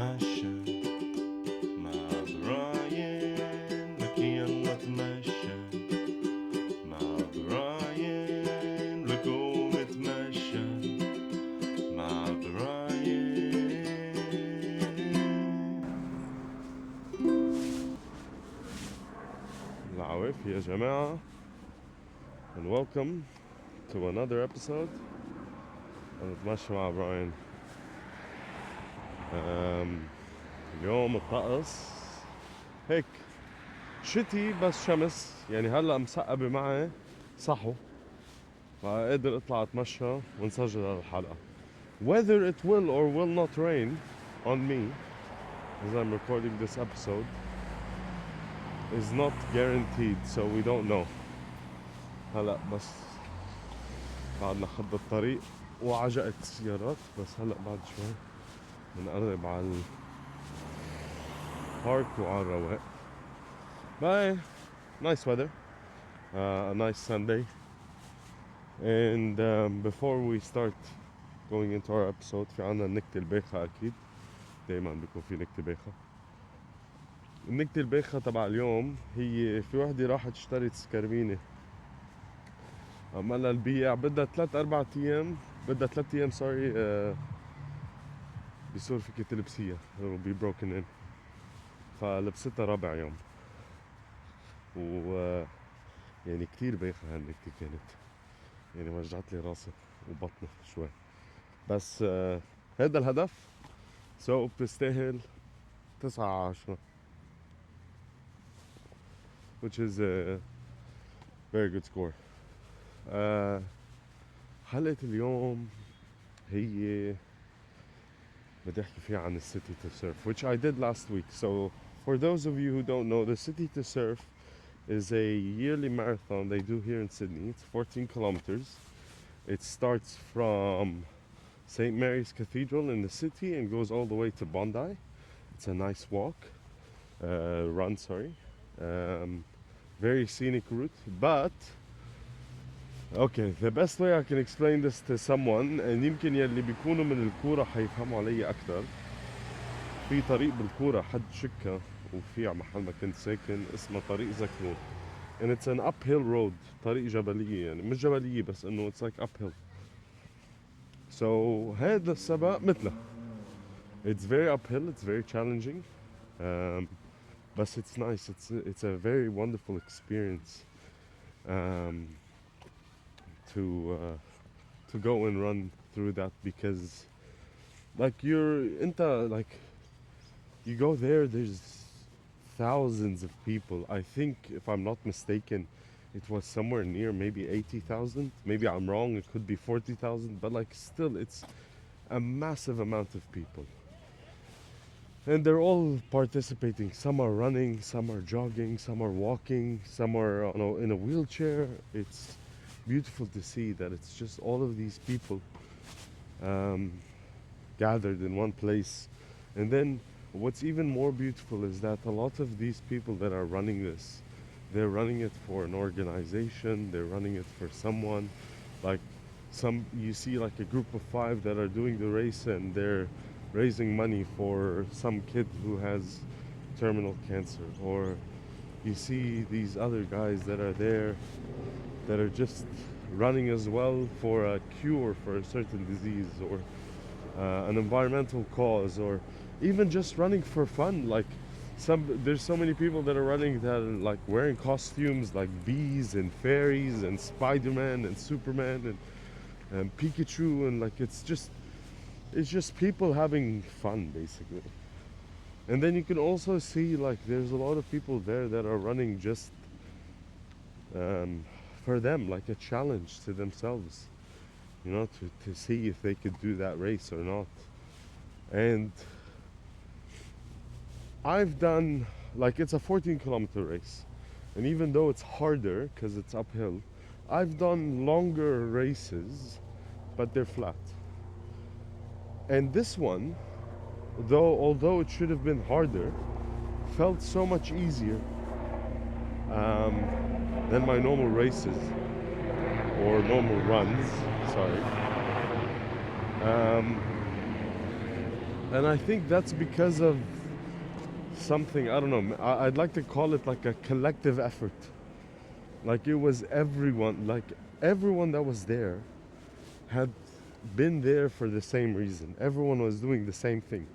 نتمشى مع براين لك يلا تمشى مع براين لكو نتمشى مع براين. العوافي يا جماعة and welcome to another episode نتمشى مع براين. اليوم الطقس هيك شتي بس شمس، يعني هلا مسقبة معي صحو، فقادر اطلع اتمشى ونسجل هالحلقة. Whether it will or will not rain on me as I'm recording this episode is not guaranteed, so we don't know. هلا بس بعدنا خد الطريق وعجقت السيارات، بس هلا بعد شوي بنقرب على البارك وعلى الرواق. Bye. Nice weather. A nice Sunday. And before we start going into our episode, في عنا النكتة البايخة أكيد. دايما بيكون في نكتة بايخة. النكتة البايخة تبع اليوم هي في وحدة راحت اشترت سكرمينة. عملها البيع بدها 3-4 أيام، بدها 3 أيام سوري بيصير فيك تلبسيها. It'll be broken in. فلبستها رابع يوم. يعني كتير بايخة هالنكتة كانت، يعني وجعت لي راسي وبطني شوي، بس هذا الهدف، سو بتستاهل 9/10 which is a very good score. حلقة اليوم هي بدي احكي فيها عن الcity to surf, which I did last week. So for those of you who don't know, the city to surf is a yearly marathon they do here in Sydney. It's 14 kilometers. It starts from St. Mary's Cathedral in the city and goes all the way to Bondi. It's a nice walk, run, sorry. Very scenic route, but okay, the best way I can explain this to someone, and يمكن يلي بيكونوا من الكورة حيفهموا علي أكتر. في طريق بالكورة حد شكا وفي على محل ما كنت ساكن اسمه طريق زكرون. And it's an uphill road. طريق جبلية، يعني مش جبلية بس إنه it's like uphill. So هذا السبق مثله. It's very uphill, it's very challenging. But it's nice. It's a very wonderful experience to go and run through that, because like you go there, there's thousands of people. I think if I'm not mistaken it was somewhere near maybe 80,000. Maybe I'm wrong, it could be 40,000, but like still it's a massive amount of people. And they're all participating. Some are running, some are jogging, some are walking, some are in a wheelchair. It's beautiful to see that it's just all of these people gathered in one place. And then what's even more beautiful is that a lot of these people that are running this, they're running it for an organization, they're running it for someone. Like you see like a group of 5 that are doing the race and they're raising money for some kid who has terminal cancer, or you see these other guys that are there that are just running as well for a cure for a certain disease, or an environmental cause, or even just running for fun. Like there's so many people that are running that are like wearing costumes like bees and fairies and Spider-Man and Superman and Pikachu, and like it's just people having fun basically. And then you can also see like there's a lot of people there that are running just for them, like a challenge to themselves, to see if they could do that race or not. And I've done, like, it's a 14-kilometer race, and even though it's harder because it's uphill, I've done longer races, but they're flat. And this one, although it should have been harder, felt so much easier than my normal races or normal runs. Sorry. And I think that's because of something, I don't know, I'd like to call it like a collective effort. Like it was everyone, like everyone that was there had been there for the same reason. Everyone was doing the same thing.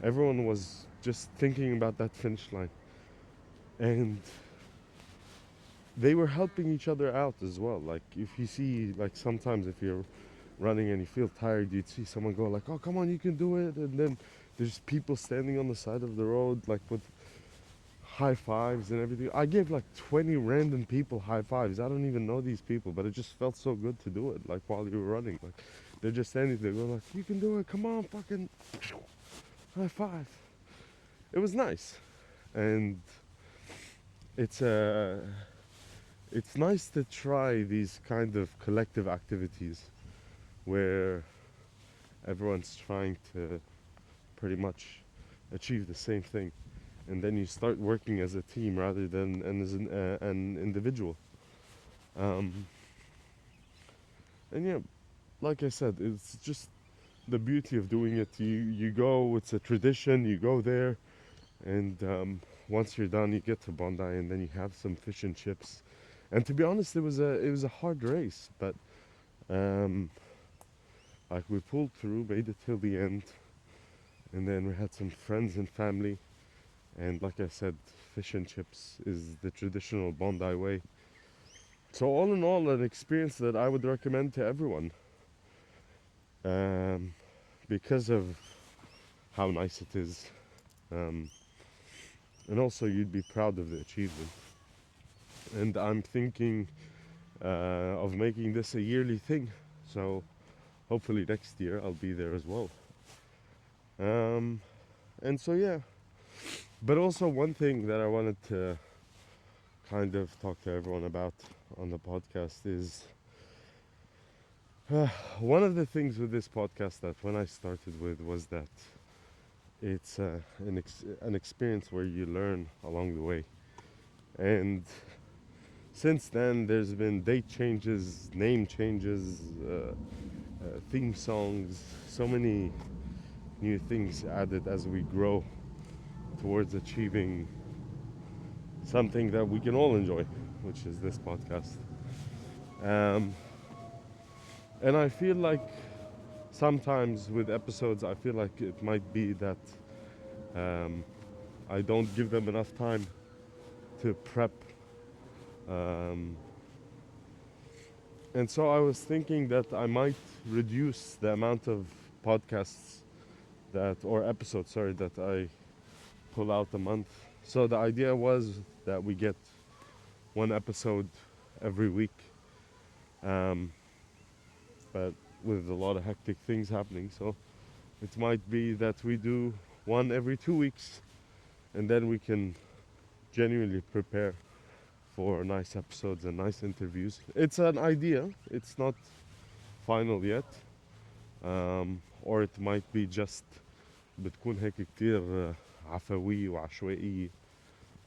Everyone was just thinking about that finish line. And they were helping each other out as well. Like if you see, like sometimes if you're running and you feel tired, you'd see someone go like, "Oh, come on, you can do it," and then there's people standing on the side of the road like with high fives and everything. I gave like 20 random people high fives. I don't even know these people, but it just felt so good to do it. Like while you were running, like they're just standing there going like, "You can do it! Come on, fucking high five!" It was nice, and it's it's nice to try these kind of collective activities where everyone's trying to pretty much achieve the same thing, and then you start working as a team rather than as an individual. Um, and yeah, like I said, it's just the beauty of doing it. You go, it's a tradition. You go there, and once you're done, you get to Bondi, and then you have some fish and chips. And to be honest, it was a hard race, but um, like we pulled through, made it till the end, and then we had some friends and family. And like I said, fish and chips is the traditional Bondi way. So all in all, an experience that I would recommend to everyone, um, because of how nice it is, um, and also you'd be proud of the achievement. And I'm thinking of making this a yearly thing. So hopefully next year I'll be there as well. And so yeah, but also one thing that I wanted to kind of talk to everyone about on the podcast is one of the things with this podcast that when I started with was that it's an experience where you learn along the way. And since then, there's been date changes, name changes, theme songs, so many new things added as we grow towards achieving something that we can all enjoy, which is this podcast. Um, and I feel like sometimes with episodes, I feel like it might be that um, I don't give them enough time to prep. Um, and so I was thinking that I might reduce the amount of podcasts or episodes, sorry, that I pull out a month. So the idea was that we get one episode every week, um, but with a lot of hectic things happening. So it might be that we do one every 2 weeks, and then we can genuinely prepare for nice episodes and nice interviews. It's an idea, it's not final yet. Or it might be just بتكون هيك كتير عفوية وعشوائية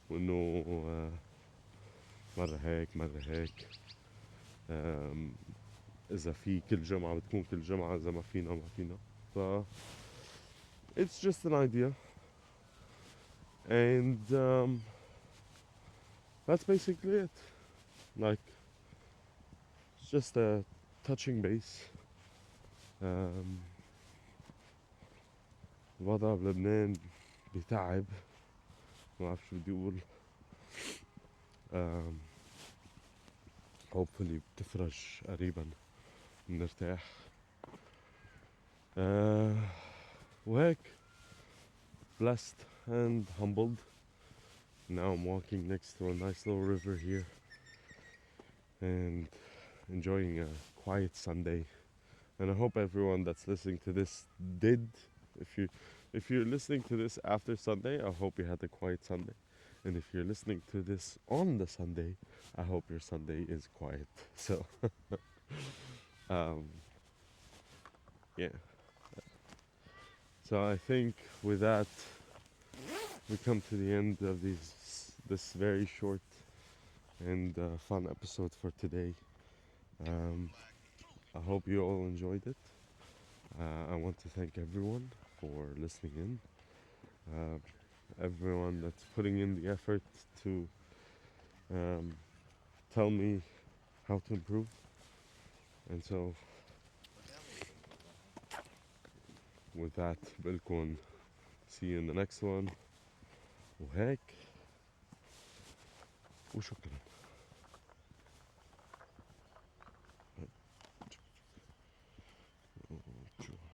وإنه مرة هيك مرة هيك. آم، إذا في كل جمعة بتكون كل جمعة، إذا ما فينا ما فينا. ف it's just an idea, and that's basically it. Like it's just a touching base. Um, الوضع بلبنان بتعب، ما بعرف شو بدي أقول. um, hopefully بتفرج قريبا بنرتاح. وهيك blessed and humbled. Now I'm walking next to a nice little river here and enjoying a quiet Sunday. And I hope everyone that's listening to this did. If you're listening to this after Sunday, I hope you had a quiet Sunday. And if you're listening to this on the Sunday, I hope your Sunday is quiet. So um, yeah. So I think with that we come to the end of this very short and fun episode for today. Um, I hope you all enjoyed it. I want to thank everyone. for listening in. Everyone that's putting in the effort to um, tell me how to improve. And so with that بقولكم see you in the next one وهيك وشكرا.